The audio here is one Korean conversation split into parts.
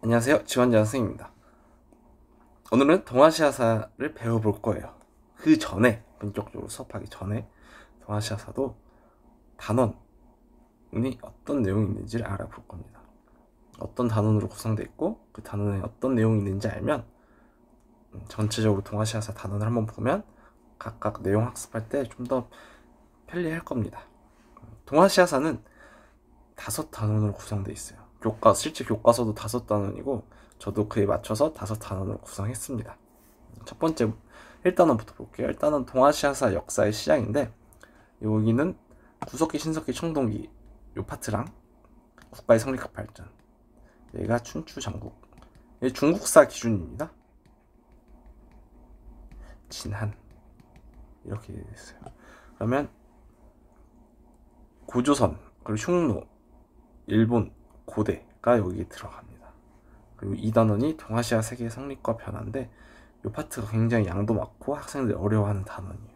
안녕하세요. 지원자 선생님입니다. 오늘은 동아시아사를 배워볼 거예요. 그 전에, 본격적으로 수업하기 전에 동아시아사도 단원이 어떤 내용이 있는지를 알아볼 겁니다. 어떤 단원으로 구성되어 있고 그 단원에 어떤 내용이 있는지 알면 전체적으로 동아시아사 단원을 한번 보면 각각 내용 학습할 때 좀 더 편리할 겁니다. 동아시아사는 5단원으로 구성되어 있어요. 실제 교과서도 5단원이고 저도 그에 맞춰서 5단원을 구성했습니다. 첫 번째 1단원부터 볼게요. 1단원 동아시아사 역사의 시작인데, 여기는 구석기, 신석기, 청동기 요 파트랑 국가의 성립과 발전, 얘가 춘추 전국, 얘 중국사 기준입니다. 진한 이렇게 되어 있어요. 그러면 고조선, 그리고 흉노, 일본, 고대가 여기에 들어갑니다. 그리고 2단원이 동아시아 세계의 성립과 변화인데, 이 파트가 굉장히 양도 많고 학생들이 어려워하는 단원이에요.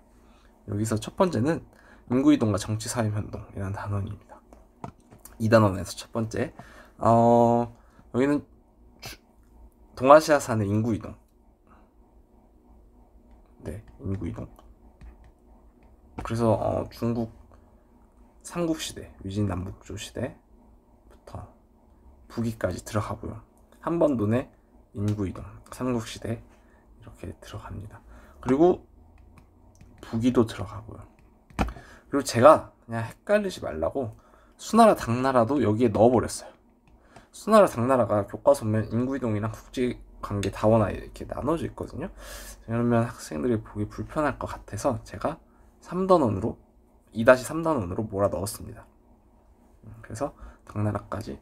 여기서 첫 번째는 인구이동과 정치사회변동이라는 단원입니다. 2단원에서 첫 번째, 여기는 동아시아산의 인구이동. 네, 인구이동. 그래서 중국 삼국시대, 위진남북조 시대부터 북위까지 들어가고요. 한반도 내 인구이동, 삼국시대 이렇게 들어갑니다. 그리고 북위도 들어가고요. 그리고 제가 그냥 헷갈리지 말라고 수나라 당나라도 여기에 넣어버렸어요. 수나라 당나라가 교과서 보면 인구이동이랑 국제관계 다원화 이렇게 나눠져 있거든요. 그러면 학생들이 보기 불편할 것 같아서 제가 3단원으로 2-3단원으로 몰아 넣었습니다. 그래서 당나라까지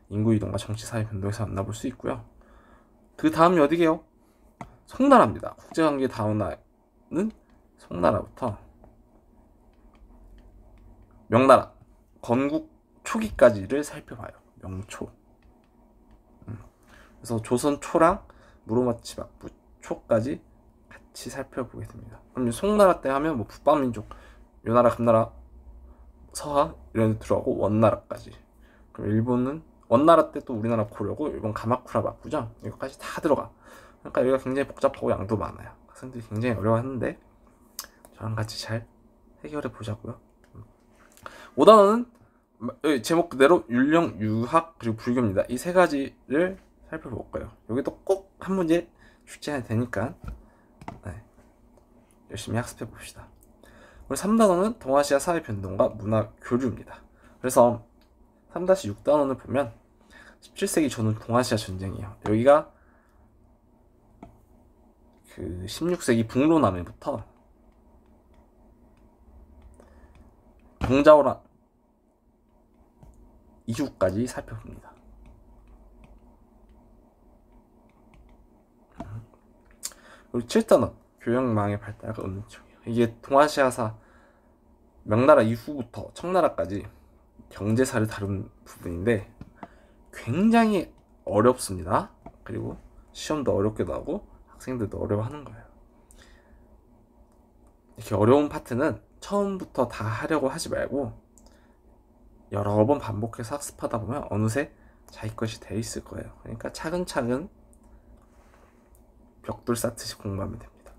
인구이동과 정치사회 변동에서 만나볼 수 있고요. 그 다음이 어디게요? 송나라입니다. 국제관계 다원화는 송나라부터 명나라, 건국 초기까지를 살펴봐요. 명초. 그래서 조선 초랑 무로마치 막부 초까지 같이 살펴보게 됩니다. 그럼 송나라 때 하면 뭐 북방민족, 요나라, 금나라, 서하 이런 데 들어가고 원나라까지. 그럼 일본은 원나라 때 또 우리나라 고려고 일본 가마쿠라 막부죠. 이거까지 다 들어가. 그러니까 여기가 굉장히 복잡하고 양도 많아요. 학생들이 굉장히 어려워하는데 저랑 같이 잘 해결해 보자고요. 5단원은 제목 그대로 율령, 유학, 그리고 불교입니다. 이 세 가지를 살펴볼 거예요. 여기도 꼭 한 문제 출제해야 되니까 열심히 학습해 봅시다. 우리 3단원은 동아시아 사회 변동과 문화 교류입니다. 그래서 3-6단원을 보면 17세기 전후 동아시아 전쟁이에요. 여기가 그 16세기 북로남해부터 동자오라 이후까지 살펴봅니다. 그리고 7단원 교역망의 발달과 은총이에요. 이게 동아시아사 명나라 이후부터 청나라까지 경제사를 다룬 부분인데 굉장히 어렵습니다. 그리고 시험도 어렵게 나오고 학생들도 어려워하는 거예요. 이렇게 어려운 파트는 처음부터 다 하려고 하지 말고 여러 번 반복해서 학습하다 보면 어느새 자기 것이 돼 있을 거예요. 그러니까 차근차근 벽돌 쌓듯이 공부하면 됩니다.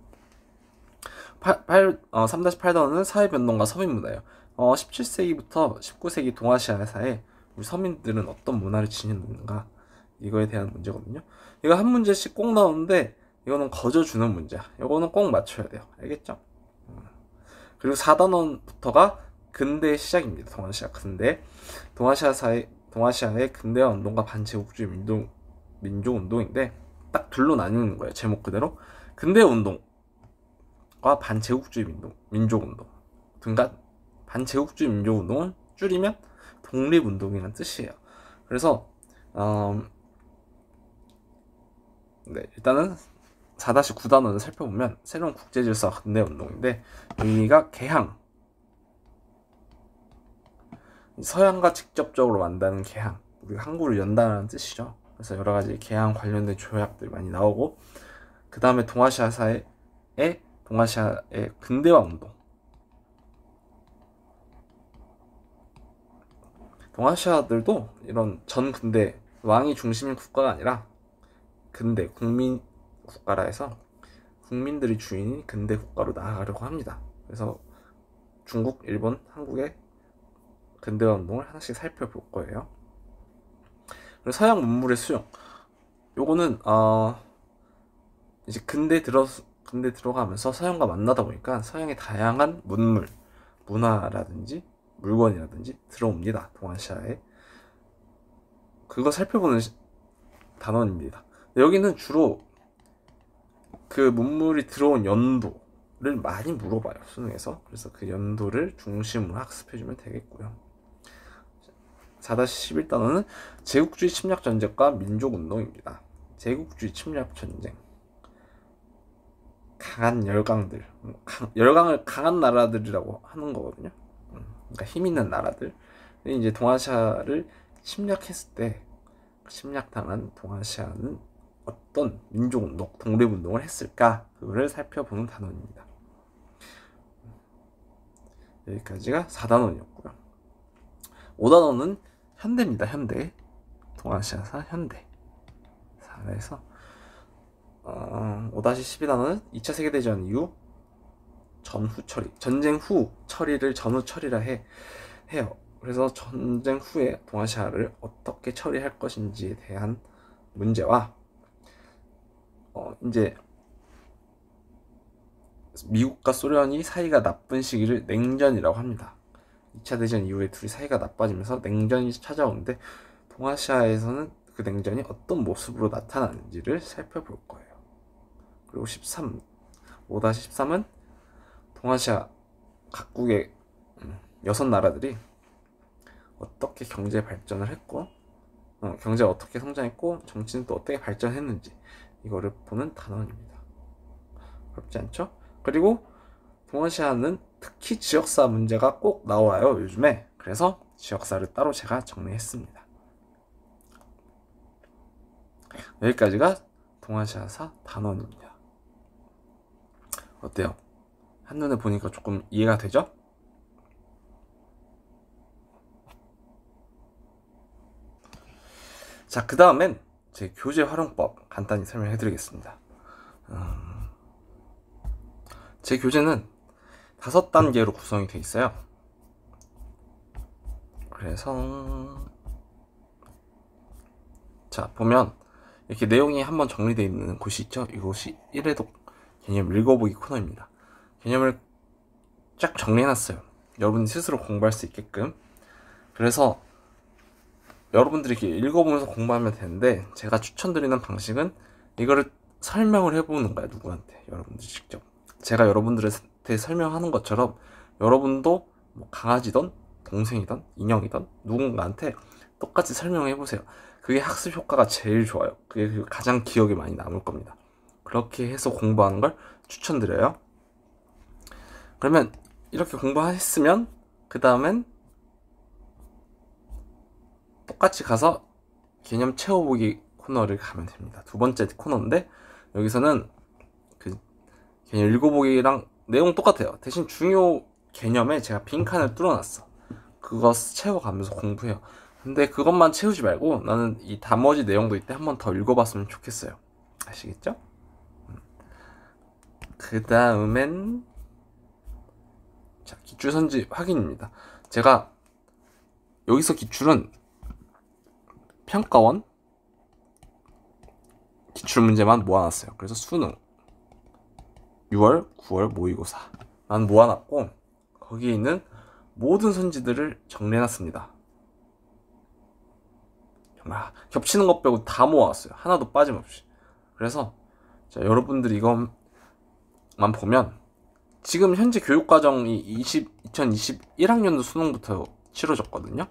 3-8단원은 사회변동과 서민문화예요. 17세기부터 19세기 동아시아사에 우리 서민들은 어떤 문화를 지녔는가, 이거에 대한 문제거든요. 이거 한 문제씩 꼭 나오는데 이거는 거저주는 문제야. 이거는 꼭 맞춰야 돼요. 알겠죠? 그리고 4단원부터가 근대의 시작입니다. 동아시아 근대. 동아시아의 근대화 운동과 반제국주의 민족운동인데 딱 둘로 나뉘는 거예요. 제목 그대로 근대 운동과 반제국주의 민족운동. 그러니까 반제국주의 민족운동은 줄이면 독립운동이라는 뜻이에요. 그래서 일단은 4-9단원을 살펴보면 새로운 국제질서와 근대운동인데, 여기가 개항, 서양과 직접적으로 만드는 개항, 우리가 항구를 연다는 뜻이죠. 그래서 여러가지 개항 관련된 조약들이 많이 나오고, 그 다음에 동아시아의 근대화 운동. 동아시아들도 이런 전 근대 왕이 중심인 국가가 아니라 근대 국민 국가라 해서 국민들이 주인인 근대 국가로 나아가려고 합니다. 그래서 중국, 일본, 한국의 근대화 운동을 하나씩 살펴볼 거예요. 그리고 서양 문물의 수용. 요거는 이제 근대 들어가면서 서양과 만나다 보니까 서양의 다양한 문물, 문화라든지 물건이라든지 들어옵니다. 동아시아에. 그거 살펴보는 단원입니다. 여기는 주로 그 문물이 들어온 연도를 많이 물어봐요, 수능에서. 그래서 그 연도를 중심으로 학습해주면 되겠고요. 4-11단원은 제국주의 침략 전쟁과 민족운동입니다. 제국주의 침략 전쟁. 강한 열강들, 열강을 강한 나라들이라고 하는 거거든요. 그러니까 힘 있는 나라들. 이제 동아시아를 침략했을 때 침략당한 동아시아는 어떤 민족운동, 독립운동을 했을까? 그거를 살펴보는 단원입니다. 여기까지가 4단원이었고요. 5단원은 현대입니다. 현대. 동아시아사 현대. 4에서 5-12단원은 2차 세계대전 이후 전후 처리, 전쟁 후 처리를 전후 처리라 해요. 그래서 전쟁 후에 동아시아를 어떻게 처리할 것인지에 대한 문제와 이제 미국과 소련이 사이가 나쁜 시기를 냉전이라고 합니다. 2차 대전 이후에 둘이 사이가 나빠지면서 냉전이 찾아오는데 동아시아에서는 그 냉전이 어떤 모습으로 나타나는지를 살펴볼 거예요. 그리고 5-13은 동아시아 각국의 6나라들이 어떻게 경제 발전을 했고 경제가 어떻게 성장했고 정치는 또 어떻게 발전했는지 이거를 보는 단원입니다. 어렵지 않죠? 그리고 동아시아는 특히 지역사 문제가 꼭 나와요, 요즘에. 그래서 지역사를 따로 제가 정리했습니다. 여기까지가 동아시아사 단원입니다. 어때요? 한눈에 보니까 조금 이해가 되죠? 자, 그 다음엔 제 교재 활용법 간단히 설명해 드리겠습니다. 제 교재는 5단계로 구성이 되어 있어요. 그래서 자, 보면 이렇게 내용이 한번 정리되어 있는 곳이 있죠. 이곳이 1회독 개념 읽어보기 코너입니다. 개념을 쫙 정리해놨어요. 여러분이 스스로 공부할 수 있게끔. 그래서 여러분들이 이렇게 읽어보면서 공부하면 되는데, 제가 추천드리는 방식은 이거를 설명을 해보는 거야, 누구한테. 여러분들 직접. 제가 여러분들한테 설명하는 것처럼 여러분도 뭐 강아지든 동생이든 인형이든 누군가한테 똑같이 설명해보세요. 그게 학습 효과가 제일 좋아요. 그게 가장 기억에 많이 남을 겁니다. 그렇게 해서 공부하는 걸 추천드려요. 그러면 이렇게 공부했으면 그 다음엔 똑같이 가서 개념 채워보기 코너를 가면 됩니다. 2번째 코너인데 여기서는 그 개념 읽어보기랑 내용 똑같아요. 대신 중요 개념에 제가 빈칸을 뚫어놨어. 그거 채워가면서 공부해요. 근데 그것만 채우지 말고 나는 이 나머지 내용도 이때 한번 더 읽어봤으면 좋겠어요. 아시겠죠? 그 다음엔 자, 기출선지 확인입니다. 제가 여기서 기출은 평가원 기출문제만 모아놨어요. 그래서 수능 6월, 9월 모의고사만 모아놨고 거기에 있는 모든 선지들을 정리해놨습니다. 정말 겹치는 것 빼고 다 모아왔어요. 하나도 빠짐없이. 그래서 자, 여러분들이 이것만 보면 지금 현재 교육과정이 2021학년도 수능부터 치러졌거든요.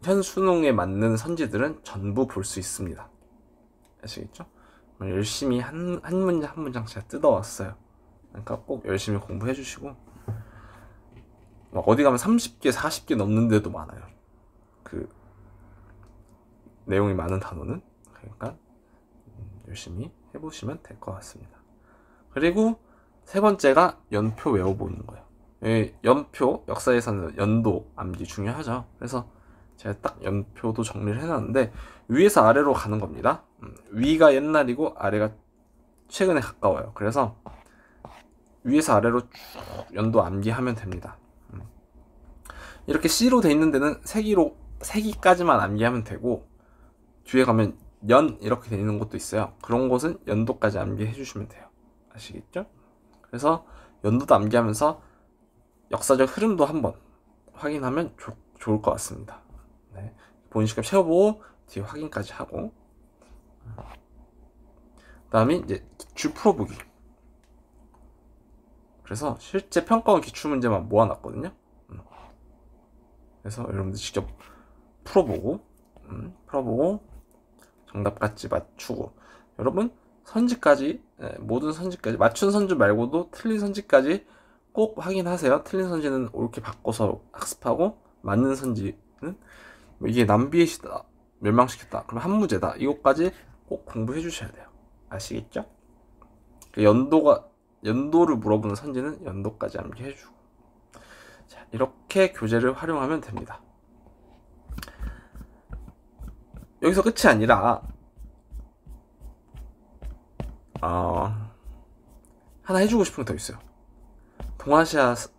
현 수능에 맞는 선지들은 전부 볼 수 있습니다. 아시겠죠? 열심히 한 문장 한 문장 제가 뜯어왔어요. 그러니까 꼭 열심히 공부해 주시고 막 어디 가면 30개, 40개 넘는 데도 많아요. 그 내용이 많은 단어는. 그러니까 열심히 해보시면 될 것 같습니다. 그리고 3번째가 연표 외워보는 거예요. 연표, 역사에서는 연도 암기 중요하죠. 그래서 제가 딱 연표도 정리를 해놨는데 위에서 아래로 가는 겁니다. 위가 옛날이고 아래가 최근에 가까워요. 그래서 위에서 아래로 쭉 연도 암기하면 됩니다. 이렇게 C로 돼 있는 데는 세기까지만 암기하면 되고, 뒤에 가면 연 이렇게 돼 있는 곳도 있어요. 그런 곳은 연도까지 암기해 주시면 돼요. 아시겠죠? 그래서 연도도 암기하면서 역사적 흐름도 한번 확인하면 좋을 것 같습니다. 네. 본인 시급 채워보고 뒤에 확인까지 하고, 그 다음에 이제 기출 풀어보기. 그래서 실제 평가원 기출문제만 모아놨거든요. 그래서 여러분들 직접 풀어보고 정답 같이 맞추고, 여러분 선지까지, 모든 선지까지, 맞춘 선지 말고도 틀린 선지까지 꼭 확인하세요. 틀린 선지는 옳게 바꿔서 학습하고, 맞는 선지는 이게 남비의 시다, 멸망시켰다, 그럼 한무제다, 이것까지 꼭 공부해 주셔야 돼요. 아시겠죠? 연도를 물어보는 선지는 연도까지 암기해주고. 자, 이렇게 교재를 활용하면 됩니다. 여기서 끝이 아니라 하나 해주고 싶은 게 더 있어요. 동아시아사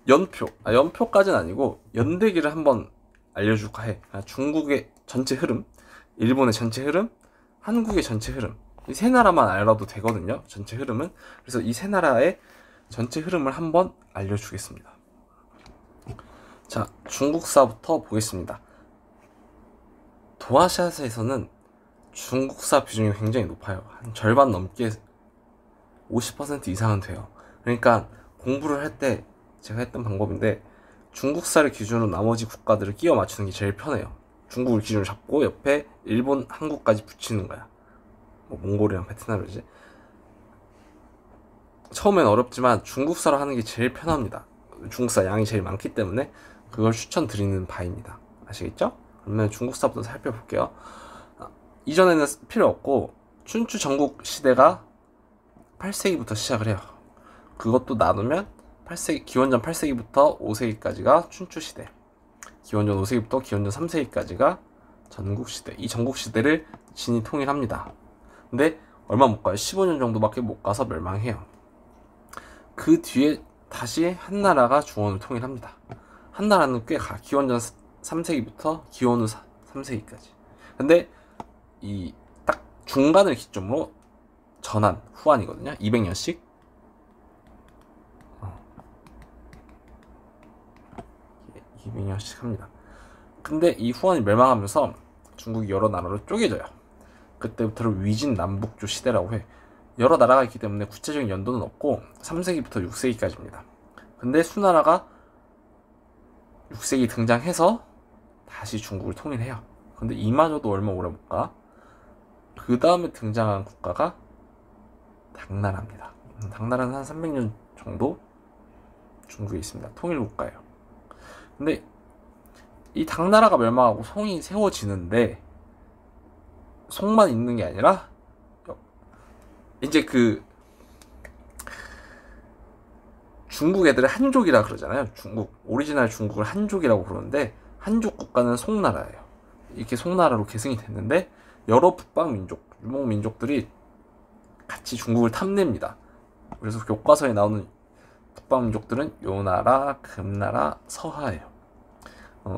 연표까지는 아니고 연대기를 한번 알려줄까 해. 중국의 전체 흐름, 일본의 전체 흐름, 한국의 전체 흐름, 이 세 나라만 알아도 되거든요. 전체 흐름은. 그래서 이 세 나라의 전체 흐름을 한번 알려주겠습니다. 자, 중국사부터 보겠습니다. 동아시아사에서는 중국사 비중이 굉장히 높아요. 한 절반 넘게 50% 이상은 돼요. 그러니까 공부를 할 때 제가 했던 방법인데, 중국사를 기준으로 나머지 국가들을 끼워 맞추는 게 제일 편해요. 중국을 기준으로 잡고 옆에 일본, 한국까지 붙이는 거야. 뭐 몽골이랑 베트남이지. 처음엔 어렵지만 중국사로 하는 게 제일 편합니다. 중국사 양이 제일 많기 때문에 그걸 추천드리는 바입니다. 아시겠죠? 그러면 중국사부터 살펴볼게요. 이전에는 필요 없고, 춘추 전국 시대가 8세기부터 시작을 해요. 그것도 나누면 8세기, 기원전 8세기부터 5세기까지가 춘추 시대, 기원전 5세기부터 기원전 3세기까지가 전국 시대. 이 전국 시대를 진이 통일합니다. 근데 얼마 못 가요. 15년 정도밖에 못 가서 멸망해요. 그 뒤에 다시 한나라가 중원을 통일합니다. 한나라는 꽤 가. 기원전 3세기부터 기원 후 3세기까지. 근데 이 딱 중간을 기점으로 전한, 후한이거든요. 200년씩. 200년씩 합니다. 근데 이 후한이 멸망하면서 중국이 여러 나라로 쪼개져요. 그때부터를 위진 남북조 시대라고 해. 여러 나라가 있기 때문에 구체적인 연도는 없고 3세기부터 6세기까지입니다. 근데 수나라가 6세기 등장해서 다시 중국을 통일해요. 근데 이마저도 얼마 오래 못 가. 그 다음에 등장한 국가가 당나라입니다. 당나라는 한 300년 정도 중국에 있습니다. 통일국가예요. 근데 이 당나라가 멸망하고 송이 세워지는데, 송만 있는 게 아니라 이제 그 중국 애들을 한족이라 그러잖아요. 오리지널 중국을 한족이라고 그러는데, 한족 국가는 송나라예요. 이렇게 송나라로 계승이 됐는데, 여러 북방민족, 유목민족들이 같이 중국을 탐냅니다. 그래서 교과서에 나오는 북방민족들은 요나라, 금나라, 서하예요.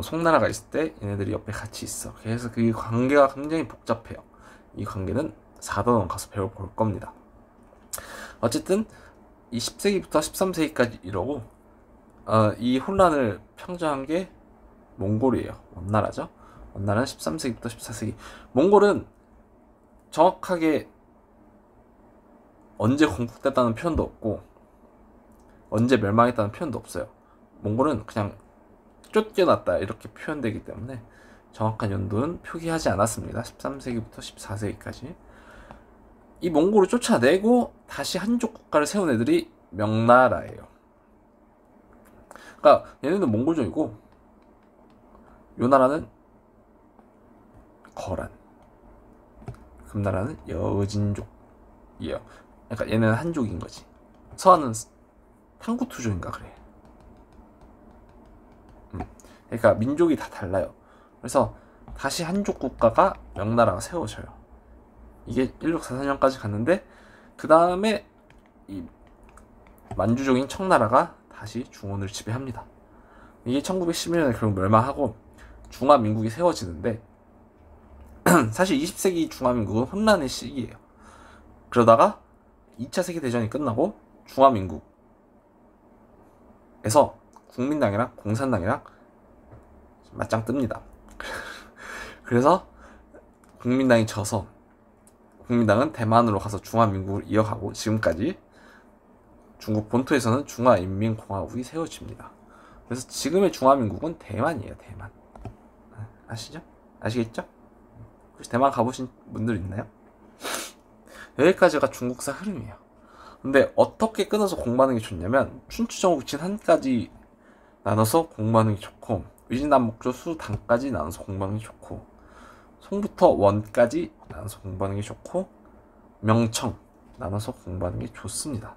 송나라가 있을 때 얘네들이 옆에 같이 있어. 그래서 그 관계가 굉장히 복잡해요. 이 관계는 4단원 가서 배워볼 겁니다. 어쨌든 이 10세기부터 13세기까지 이러고, 이 혼란을 평정한 게 몽골이에요. 원나라죠. 원나라는 13세기부터 14세기. 몽골은 정확하게 언제 건국됐다는 표현도 없고 언제 멸망했다는 표현도 없어요. 몽골은 그냥 쫓겨났다 이렇게 표현되기 때문에 정확한 연도는 표기하지 않았습니다. 13세기부터 14세기까지. 이 몽골을 쫓아내고 다시 한족 국가를 세운 애들이 명나라예요. 그러니까 얘네는 몽골족이고 요나라는 거란, 금나라는 여진족이에요. 그러니까 얘네는 한족인 거지. 서한은 탕구투족인가 그래. 그러니까 민족이 다 달라요. 그래서 다시 한족 국가가 명나라가 세워져요. 이게 1644년까지 갔는데 그 다음에 이 만주족인 청나라가 다시 중원을 지배합니다. 이게 1911년에 결국 멸망하고 중화민국이 세워지는데 사실 20세기 중화민국은 혼란의 시기예요. 그러다가 2차 세계대전이 끝나고 중화민국에서 국민당이랑 공산당이랑 맞짱 뜹니다. 그래서 국민당이 져서 국민당은 대만으로 가서 중화민국을 이어가고 지금까지 중국 본토에서는 중화인민공화국이 세워집니다. 그래서 지금의 중화민국은 대만이에요. 대만. 아시죠? 아시겠죠? 혹시 대만 가보신 분들 있나요? 여기까지가 중국사 흐름이에요. 근데 어떻게 끊어서 공부하는 게 좋냐면 춘추전국진 한까지 나눠서 공부하는 게 좋고 위진남북조 수단까지 나눠서 공부하는 게 좋고 송부터 원까지 나눠서 공부하는 게 좋고 명청 나눠서 공부하는 게 좋습니다.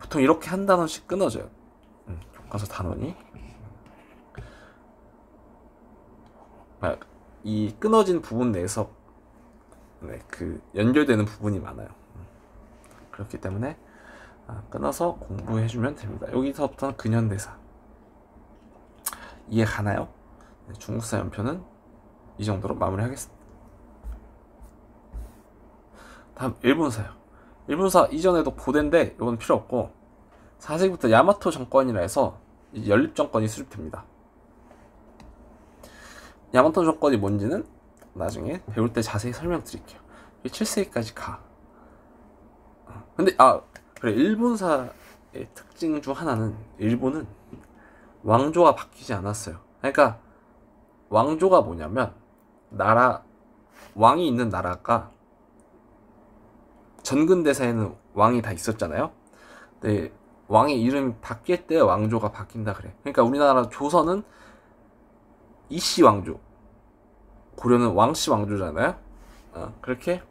보통 이렇게 한 단원씩 끊어져요. 교과서 단원이. 이 끊어진 부분 내에서 그 연결되는 부분이 많아요. 그렇기 때문에 끊어서 공부해주면 됩니다. 여기서부터는 근현대사 이해 가나요? 중국사 연표는 이 정도로 마무리하겠습니다. 다음 일본사요. 일본사 이전에도 고대인데 이건 필요 없고 4세기부터 야마토 정권이라 해서 연립정권이 수립됩니다. 야마토 정권이 뭔지는 나중에 배울 때 자세히 설명드릴게요. 7세기까지 가. 근데 그래, 일본사의 특징 중 하나는 일본은 왕조가 바뀌지 않았어요. 그러니까 왕조가 뭐냐면 왕이 있는 나라가 전근대사에는 왕이 다 있었잖아요. 근데 왕의 이름이 바뀔 때 왕조가 바뀐다 그래. 그러니까 우리나라 조선은 이씨 왕조, 고려는 왕씨 왕조잖아요. 그렇게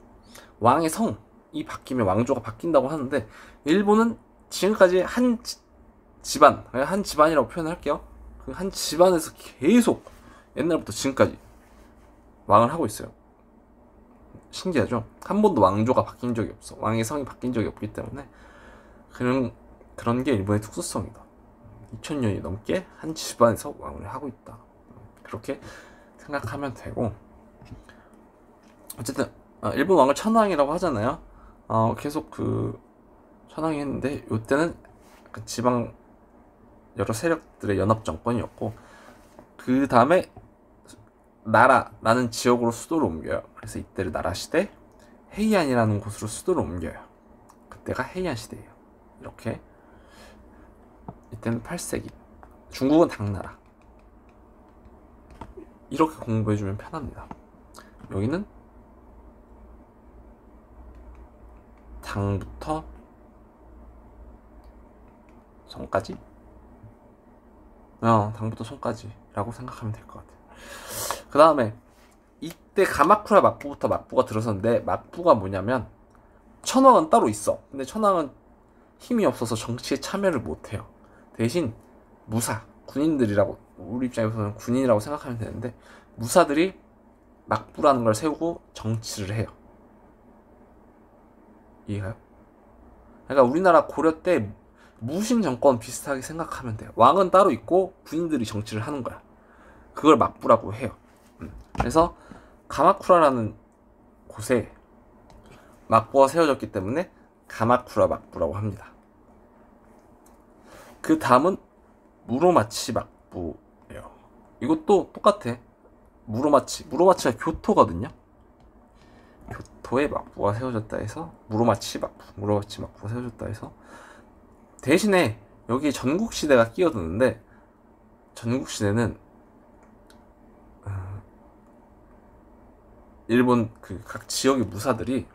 왕의 성이 바뀌면 왕조가 바뀐다고 하는데 일본은 지금까지 한 집안이라고 표현할게요. 그 한 집안에서 계속 옛날부터 지금까지 왕을 하고 있어요. 신기하죠? 한 번도 왕조가 바뀐 적이 없어. 왕의 성이 바뀐 적이 없기 때문에 그런 게 일본의 특수성이다. 2000년이 넘게 한 집안에서 왕을 하고 있다. 그렇게 생각하면 되고, 어쨌든 일본 왕을 천황이라고 하잖아요. 계속 그 천황이 했는데 이때는 지방 여러 세력들의 연합 정권이었고 그 다음에 나라라는 지역으로 수도를 옮겨요. 그래서 이때를 나라시대 헤이안이라는 곳으로 수도를 옮겨요. 그때가 헤이안 시대예요. 이렇게 이때는 8세기. 중국은 당나라. 이렇게 공부해주면 편합니다. 여기는 당부터 성까지? 당부터 성까지라고 생각하면 될 것 같아요. 그 다음에 이때 가마쿠라 막부부터 막부가 들어섰는데, 막부가 뭐냐면 천황은 따로 있어. 근데 천황은 힘이 없어서 정치에 참여를 못해요. 대신 무사, 군인들이라고, 우리 입장에서는 군인이라고 생각하면 되는데 무사들이 막부라는 걸 세우고 정치를 해요. 이해가요? 그러니까 우리나라 고려 때 무신 정권 비슷하게 생각하면 돼요. 왕은 따로 있고 군인들이 정치를 하는 거야. 그걸 막부라고 해요. 그래서 가마쿠라라는 곳에 막부가 세워졌기 때문에 가마쿠라 막부라고 합니다. 그 다음은 무로마치 막부예요. 이것도 똑같아. 무로마치가 교토거든요. 교토에 막부가 세워졌다 해서 무로마치 막부가 세워졌다 해서, 대신에 여기 전국시대가 끼어드는데, 전국시대는 일본 그 각 지역의 무사들이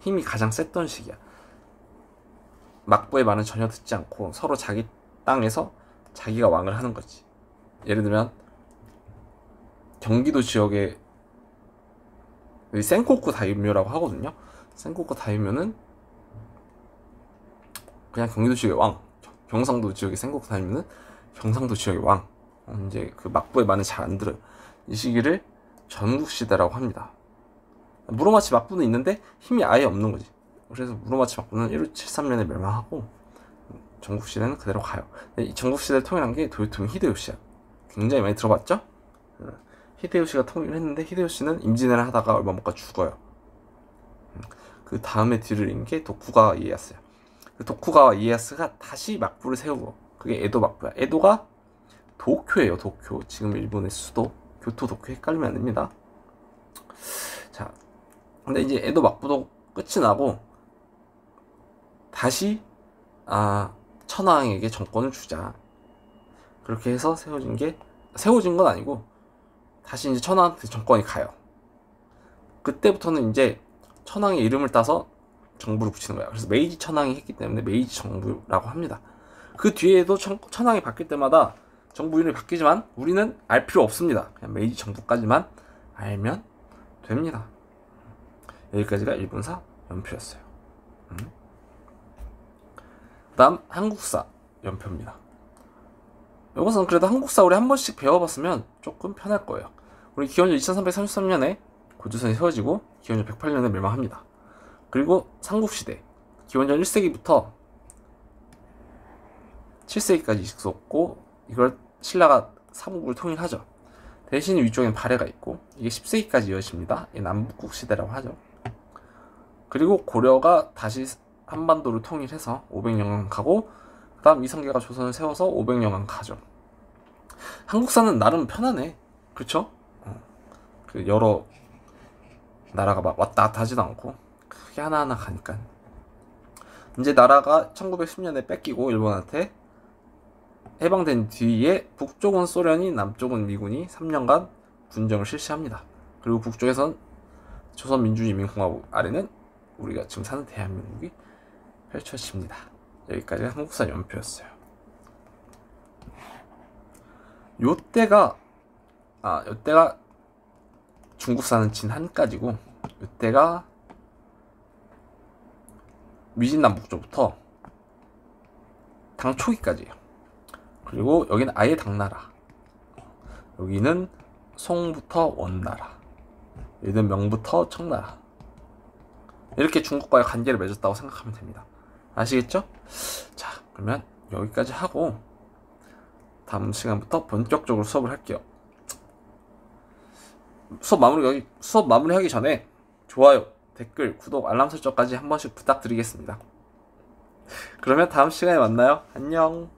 힘이 가장 셌던 시기야. 막부의 말은 전혀 듣지 않고 서로 자기 땅에서 자기가 왕을 하는 거지. 예를 들면 경기도 지역에 센코쿠 다이묘라고 하거든요. 센코쿠 다이묘는 그냥 경기도 지역의 왕, 경상도 지역의 센코쿠 다이묘는 경상도 지역의 왕, 이제 그 막부의 말은 잘 안 들어요. 이 시기를 전국시대라고 합니다. 무로마치 막부는 있는데 힘이 아예 없는 거지. 그래서 무로마치 막부는 1573년에 멸망하고 전국시대는 그대로 가요. 이 전국시대를 통일한 게 도요토미 히데요시야. 굉장히 많이 들어봤죠? 히데요시가 통일을 했는데 히데요시는 임진왜란 하다가 얼마 못 가 죽어요. 그 다음에 뒤를 잇은 게 도쿠가와 이에야스야. 그 도쿠가와 이에야스가 다시 막부를 세우고, 그게 에도 막부야. 에도가 도쿄예요. 도쿄. 지금 일본의 수도 교토 도쿄 헷갈리면 안 됩니다. 자, 근데 이제 에도 막부도 끝이 나고 다시 천황에게 정권을 주자. 그렇게 해서 세워진 건 아니고 다시 이제 천황한테 정권이 가요. 그때부터는 이제 천황의 이름을 따서 정부를 붙이는 거야. 그래서 메이지 천황이 했기 때문에 메이지 정부라고 합니다. 그 뒤에도 천황이 바뀔 때마다 정부 이름이 바뀌지만 우리는 알 필요 없습니다. 그냥 메이지 정부까지만 알면 됩니다. 여기까지가 일본사 연표였어요. 그 다음 한국사 연표입니다. 이것은 그래도 한국사 우리 한 번씩 배워봤으면 조금 편할 거예요. 우리 기원전 2333년에 고조선이 세워지고 기원전 108년에 멸망합니다. 그리고 삼국시대 기원전 1세기부터 7세기까지 있었고, 이걸 신라가 삼국을 통일하죠. 대신 위쪽엔 발해가 있고, 이게 10세기까지 이어집니다. 이 남북국 시대라고 하죠. 그리고 고려가 다시 한반도를 통일해서 500년간 가고, 그 다음 이성계가 조선을 세워서 500년간 가죠. 한국사는 나름 편하네. 그쵸? 그 여러 나라가 막 왔다 갔다 하지도 않고 크게 하나하나 가니까. 이제 나라가 1910년에 뺏기고 일본한테 해방된 뒤에 북쪽은 소련이, 남쪽은 미군이 3년간 군정을 실시합니다. 그리고 북쪽에선 조선민주주의인민공화국, 아래는 우리가 지금 사는 대한민국이 펼쳐집니다. 여기까지가 한국사 연표였어요. 요때가 중국사는 진한까지고, 요때가 위진남북조부터 당초기까지예요. 그리고 여기는 아예 당나라, 여기는 송부터 원나라, 여기는 명부터 청나라, 이렇게 중국과의 관계를 맺었다고 생각하면 됩니다. 아시겠죠? 자, 그러면 여기까지 하고 다음 시간부터 본격적으로 수업을 할게요. 수업 마무리하기 전에 좋아요, 댓글, 구독, 알람 설정까지 한 번씩 부탁드리겠습니다. 그러면 다음 시간에 만나요. 안녕.